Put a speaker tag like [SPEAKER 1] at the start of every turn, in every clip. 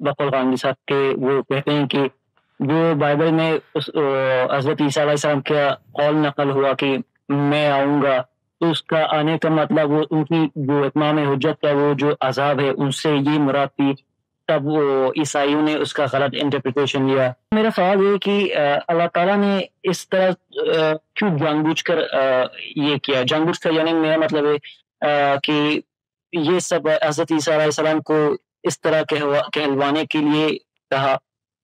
[SPEAKER 1] بقول خانگی صاحب کے وہ کہتے ہیں کہ جو بائبل میں اس حضرت عیسیٰ علیہ السلام کا قول نقل ہوا کہ میں آؤں گا، تو اس کا آنے کا مطلب وہ ان کی جو اتمام حجت کا وہ جو عذاب ہے ان سے یہ مراد تھی، تب وہ عیسائیوں نے اس کا غلط انٹرپریٹیشن لیا۔ میرا سوال یہ کہ اللہ تعالیٰ نے اس طرح کیوں جان بوجھ کر یہ کیا؟ جان بوجھ کر یعنی میرا مطلب ہے کہ یہ سب حضرت عیسیٰ علیہ السلام کو اس طرح کہلوانے کے لیے کہا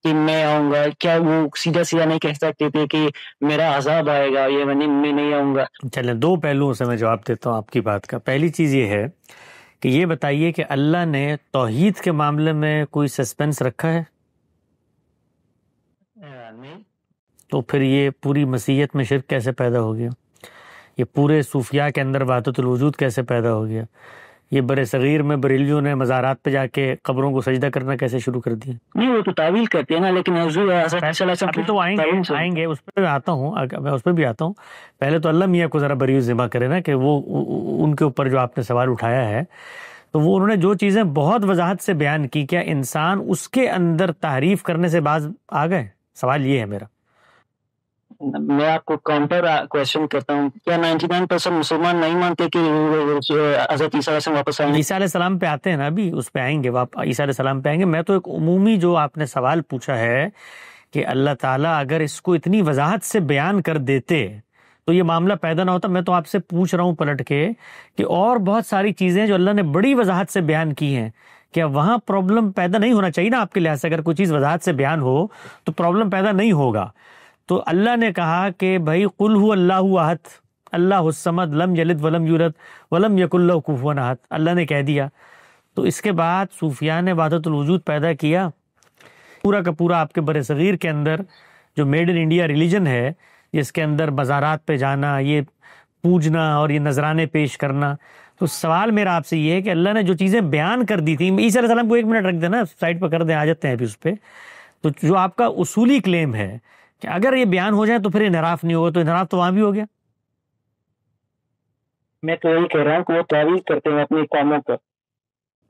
[SPEAKER 1] کہ میں آؤں گا، کیا وہ سیدھا سیدھا نہیں کہہ سکتے تھے کہ میرا عذاب آئے گا یہ میں نہیں آؤں گا؟
[SPEAKER 2] چلیں دو پہلوؤں سے میں جواب دیتا ہوں آپ کی بات کا۔ پہلی چیز یہ ہے کہ یہ بتائیے کہ اللہ نے توحید کے معاملے میں کوئی سسپینس رکھا ہے؟
[SPEAKER 1] نہیں۔
[SPEAKER 2] تو پھر یہ پوری مسیحیت میں شرک کیسے پیدا ہو گیا؟ یہ پورے صوفیاء کے اندر وحدت الوجود کیسے پیدا ہو گیا؟ یہ بر صغیر میں بریلیوں نے مزارات پہ جا کے قبروں کو سجدہ کرنا کیسے شروع کر دیا؟
[SPEAKER 1] نہیں وہ تو تعویل کرتے ہیں نا، لیکن ابھی
[SPEAKER 2] تو آئیں گے اس پہ آتا ہوں، میں اس پہ بھی آتا ہوں۔ پہلے تو اللہ میاں کو ذرا بری ذمہ کرے نا کہ وہ ان کے اوپر جو آپ نے سوال اٹھایا ہے تو وہ انہوں نے جو چیزیں بہت وضاحت سے بیان کی، کیا انسان اس کے اندر تحریف کرنے سے باز آ گئے؟ سوال یہ ہے میرا۔
[SPEAKER 1] میں آپ کو کاؤنٹر کویشچن کرتا ہوں، کیا 99% مسلمان نہیں مانتے کہ حضرت عیسیٰ علیہ السلام واپس آئیں گے؟
[SPEAKER 2] عیسیٰ علیہ السلام پہ آتے ہیں نا، ابھی اس پہ آئیں گے، عیسیٰ علیہ السلام پہ آئیں گے۔ میں تو ایک عمومی جو آپ نے سوال پوچھا ہے کہ اللہ تعالیٰ اگر اس کو اتنی وضاحت سے بیان کر دیتے تو یہ معاملہ پیدا نہ ہوتا۔ میں تو آپ سے پوچھ رہا ہوں پلٹ کے کہ اور بہت ساری چیزیں جو اللہ نے بڑی وضاحت سے بیان کی ہیں، کیا وہاں پرابلم پیدا نہیں ہونا چاہیے نا؟ آپ کے لحاظ سے اگر کوئی چیز وضاحت سے بیان ہو تو پرابلم پیدا نہیں ہوگا۔ تو اللہ نے کہا کہ بھائی قل هو اللہ احد اللہ الصمد لم یلد ولم یولد ولم یکن لہ کفوا احد، اللہ نے کہہ دیا۔ تو اس کے بعد صوفیاء نے وحدت الوجود پیدا کیا، پورا کا پورا آپ کے بر صغیر کے اندر جو میڈ ان انڈیا ریلیجن ہے، جس کے اندر مزارات پہ جانا، یہ پوجنا اور یہ نذرانے پیش کرنا۔ تو سوال میرا آپ سے یہ ہے کہ اللہ نے جو چیزیں بیان کر دی تھیں، عیسیٰ علیہ السلام کو ایک منٹ رکھ دینا، سائڈ پہ کر دیں، آ جاتے ہیں ابھی اس پہ۔ تو جو آپ کا اصولی کلیم ہے کہ اگر یہ بیان ہو جائے تو پھر انحراف نہیں ہوگا، تو انحراف تو وہاں بھی ہو گیا۔
[SPEAKER 1] میں تو یہی کہہ رہا ہوں کہ وہ تعویل کرتے ہیں اپنی کاموں پر۔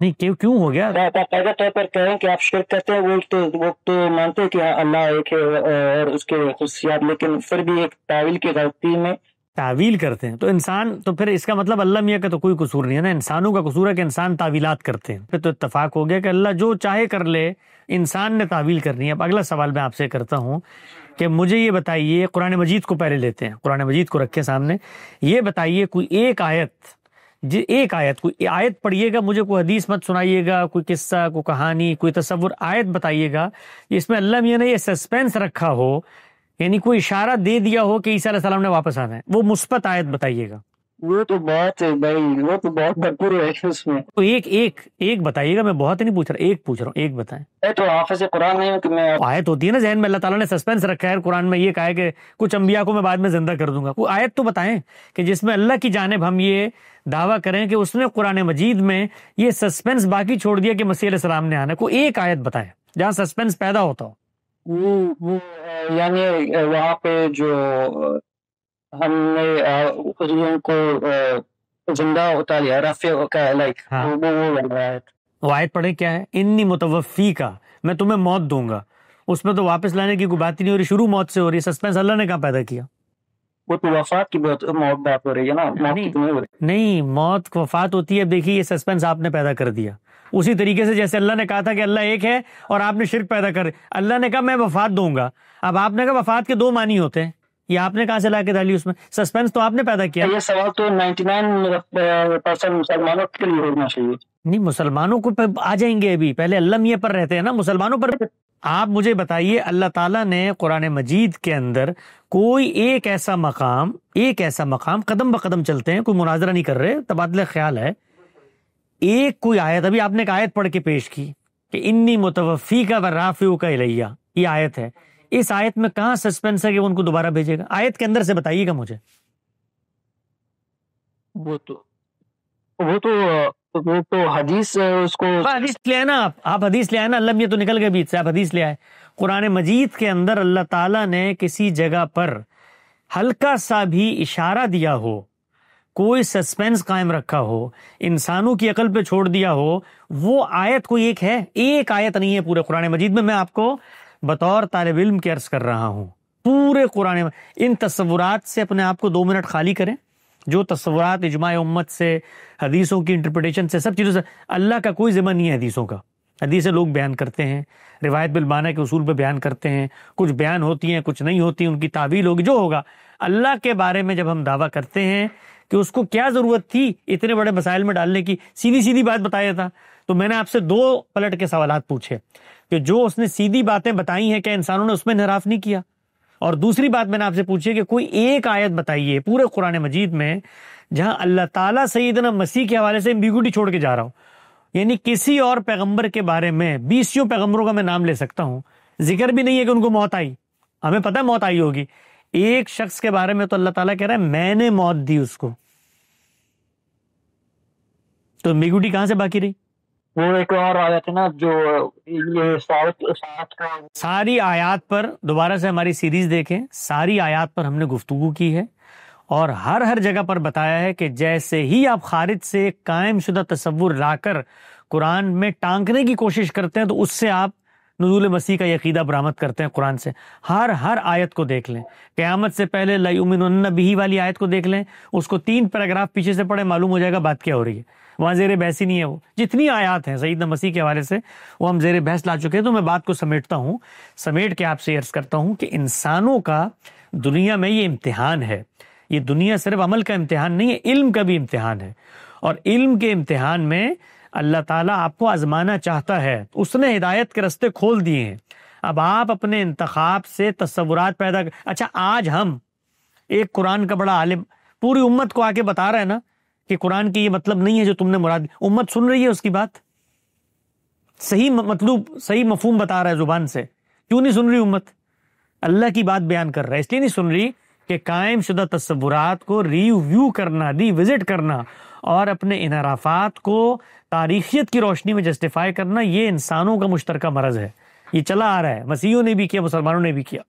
[SPEAKER 2] نہیں کیوں ہو گیا؟
[SPEAKER 1] باقاعدہ طور پر کہہ رہے ہیں کہ آپ شرک کرتے ہیں، وہ تو مانتے ہیں کہ اللہ ایک ہے اور اس کے خصوصیات، لیکن پھر بھی ایک تعویل کی غلطی میں
[SPEAKER 2] تعویل کرتے ہیں۔ تو انسان، تو پھر اس کا مطلب اللہ میاں کا تو کوئی قصور نہیں ہے نا، انسانوں کا قصور ہے کہ انسان تعویلات کرتے ہیں۔ پھر تو اتفاق ہو گیا کہ اللہ جو چاہے کر لے، انسان نے تعویل کرنی ہے۔ اب اگلا سوال میں آپ سے کرتا ہوں کہ مجھے یہ بتائیے، قرآن مجید کو پہلے لیتے ہیں، قرآن مجید کو رکھے سامنے، یہ بتائیے کوئی ایک آیت کوئی آیت پڑھیے گا، مجھے کوئی حدیث مت سنائیے گا، کوئی قصہ، کوئی کہانی، کوئی تصور، آیت بتائیے گا اس میں اللہ میاں نے یہ سسپینس رکھا ہو، یعنی کوئی اشارہ دے دیا ہو کہ عیسیٰ علیہ السلام نے واپس آنا ہے، وہ مثبت آیت بتائیے گا۔
[SPEAKER 1] وہ تو بہت بھرپور ہے اس میں۔
[SPEAKER 2] تو ایک بتائیے گا، میں بہت نہیں پوچھ رہا، ایک پوچھ رہا ہوں، ایک بتائیں۔
[SPEAKER 1] تو حافظ قرآن نہیں ہوں کہ میں
[SPEAKER 2] آیت ہوتی ہے نا ذہن میں، اللہ تعالیٰ نے سسپینس رکھا ہے قرآن میں، یہ کہا ہے کہ کچھ انبیاء کو میں بعد میں زندہ کر دوں گا۔ کوئی آیت تو بتائیں کہ جس میں اللہ کی جانب ہم یہ دعویٰ کریں کہ اس نے قرآن مجید میں یہ سسپینس باقی چھوڑ دیا کہ مسیح علیہ السلام نے آنا ہے۔ کوئی ایک آیت بتائیں جہاں سسپینس پیدا ہوتا ہو۔
[SPEAKER 1] یعنی وہاں پہ جو ہم نے حضور کو زندہ اتاریا، رفیع کا لائک
[SPEAKER 2] وہ آیت پڑھیں، کیا ہے؟ انی متوفی کا، میں تمہیں موت دوں گا۔ اس میں تو واپس لانے کی کوئی بات ہی نہیں ہو رہی، شروع موت سے ہو رہی ہے۔ سسپینس اللہ نے کہاں پیدا کیا؟
[SPEAKER 1] وہ تو وفات کی بات ہو رہی ہے نا،
[SPEAKER 2] نہیں، موت وفات ہوتی ہے۔ دیکھیے یہ سسپینس آپ نے پیدا کر دیا، اسی طریقے سے جیسے اللہ نے کہا تھا کہ اللہ ایک ہے اور آپ نے شرک پیدا کر، اللہ نے کہا میں وفات دوں گا، اب آپ نے کہا وفات کے دو معنی ہوتے ہیں، یہ آپ نے کہاں سے لا کے ڈالی؟ اس میں سسپینس تو آپ نے پیدا کیا۔
[SPEAKER 1] یہ سوال تو 99% مسلمانوں کے لیے ہونا چاہیے۔
[SPEAKER 2] نہیں، مسلمانوں کو آ جائیں گے، ابھی پہلے اللہ میاں پر رہتے ہیں نا، مسلمانوں پر۔ آپ مجھے بتائیے، اللہ تعالیٰ نے قرآن مجید کے اندر کوئی ایک ایسا مقام قدم بقدم چلتے ہیں، کوئی مناظرہ نہیں کر رہے، تبادلہ خیال ہے، ایک کوئی آیت، ابھی آپ نے ایک آیت پڑھ کے پیش کی کہ انی متوفیک و رافعک الیہ، یہ آیت ہے، اس آیت میں کہاں سسپینس ہے کہ وہ ان کو دوبارہ بھیجے گا؟ آیت کے اندر سے بتائیے گا مجھے۔
[SPEAKER 1] وہ تو حدیث، اس کو
[SPEAKER 2] حدیث لے آئے نا، آپ حدیث لے آئے نا، اللہ یہ تو نکل گئے بیچ سے، آپ حدیث لے آئے۔ قرآن مجید کے اندر اللہ تعالیٰ نے کسی جگہ پر ہلکا سا بھی اشارہ دیا ہو کوئی سسپینس قائم رکھا ہو، انسانوں کی عقل پہ چھوڑ دیا ہو، وہ آیت کوئی ایک ہے؟ ایک آیت نہیں ہے پورے قرآن مجید میں. میں آپ کو بطور طالب علم کے عرض کر رہا ہوں، پورے قرآن میں ان تصورات سے اپنے آپ کو 2 منٹ خالی کریں. جو تصورات اجماع امت سے، حدیثوں کی انٹرپریٹیشن سے، سب چیزوں سے، اللہ کا کوئی ذمہ نہیں ہے حدیثوں کا. حدیثیں لوگ بیان کرتے ہیں، روایت بالمعنی کے اصول پہ بیان کرتے ہیں، کچھ بیان ہوتی ہیں کچھ نہیں ہوتی، ان کی تعویل ہوگی جو ہوگا. اللہ کے بارے میں جب ہم دعویٰ کرتے ہیں کہ اس کو کیا ضرورت تھی اتنے بڑے مسائل میں ڈالنے کی، سیدھی سیدھی بات بتایا تھا. تو میں نے آپ سے 2 پلٹ کے سوالات پوچھے کہ جو اس نے سیدھی باتیں بتائی ہیں کیا انسانوں نے اس میں انحراف نہیں کیا؟ اور دوسری بات میں نے آپ سے پوچھی کہ کوئی ایک آیت بتائیے پورے قرآن مجید میں جہاں اللہ تعالیٰ سیدنا مسیح کے حوالے سے ایمبیگوٹی چھوڑ کے جا رہا ہوں. یعنی کسی اور پیغمبر کے بارے میں 20 پیغمبروں کا میں نام لے سکتا ہوں، ذکر بھی نہیں ہے کہ ان کو موت آئی. ہمیں پتہ ہے موت آئی ہوگی. ایک شخص کے بارے میں تو اللہ تعالیٰ کہہ رہا ہے میں نے موت دی اس کو. تو ایمبیگوٹی کہاں سے باقی رہی؟
[SPEAKER 1] وہ ایک اور آیت ہے نا جو یہ سات کا
[SPEAKER 2] ساری آیات پر دوبارہ سے ہماری سیریز دیکھیں، ساری آیات پر ہم نے گفتگو کی ہے اور ہر جگہ پر بتایا ہے کہ جیسے ہی آپ خارج سے ایک قائم شدہ تصور لا کر قرآن میں ٹانکنے کی کوشش کرتے ہیں تو اس سے آپ نزول مسیح کا عقیدہ برآمد کرتے ہیں قرآن سے. ہر آیت کو دیکھ لیں، قیامت سے پہلے لا یؤمنون بہ والی آیت کو دیکھ لیں، اس کو 3 پیراگراف پیچھے سے پڑھیں، معلوم ہو جائے گا بات کیا ہو رہی ہے. وہاں زیر بحث ہی نہیں ہے. وہ جتنی آیات ہیں سیدنا مسیح کے حوالے سے وہ ہم زیر بحث لا چکے ہیں. تو میں بات کو سمیٹتا ہوں، سمیٹ کے آپ سے عرض کرتا ہوں کہ انسانوں کا دنیا میں یہ امتحان ہے. یہ دنیا صرف عمل کا امتحان نہیں ہے، علم کا بھی امتحان ہے. اور علم کے امتحان میں اللہ تعالیٰ آپ کو آزمانا چاہتا ہے. اس نے ہدایت کے رستے کھول دیے ہیں. اب آپ اپنے انتخاب سے تصورات پیدا اچھا آج ہم ایک قرآن کا بڑا عالم پوری امت کو آ کے بتا رہا ہے نا کہ قرآن کی یہ مطلب نہیں ہے جو تم نے مراد. امت سن رہی ہے اس کی بات، صحیح مطلوب صحیح مفہوم بتا رہا ہے زبان سے. کیوں نہیں سن رہی امت؟ اللہ کی بات بیان کر رہا ہے، اس لیے نہیں سن رہی کہ قائم شدہ تصورات کو ریویو کرنا، ری وزٹ کرنا اور اپنے انحرافات کو تاریخیت کی روشنی میں جسٹیفائی کرنا، یہ انسانوں کا مشترکہ مرض ہے. یہ چلا آ رہا ہے، مسیحیوں نے بھی کیا، مسلمانوں نے بھی کیا.